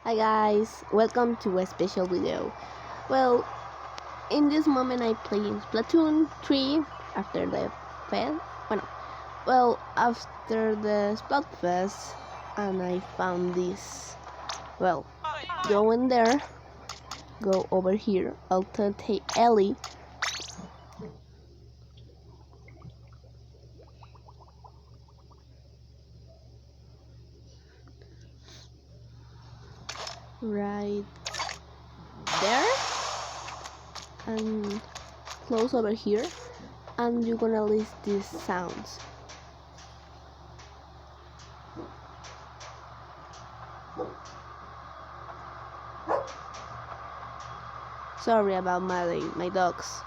Hi guys, welcome to a special video. Well, in this moment I play in Splatoon 3 after the fest. After the Splatfest, and I found this. Well, go in there, go over here, Ealtail. Right there, and close over here, and you're gonna list these sounds. Sorry about my dogs,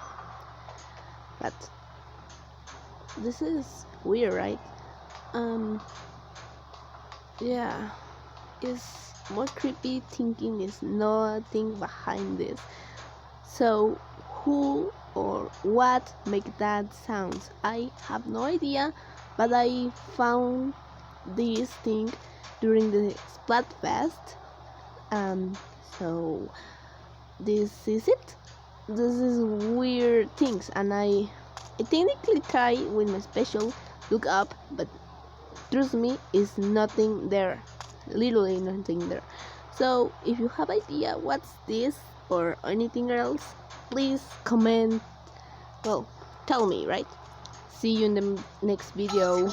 but this is weird, right? Yeah, it's more creepy thinking is nothing behind this. So who or what make that sounds? I have no idea, but I found this thing during the Splatfest. So this is it. This is weird things, and I technically try with my special look up, but trust me, is nothing there, literally nothing there. So if you have idea what's this or anything else, please comment. Well, tell me, right? See you in the next video.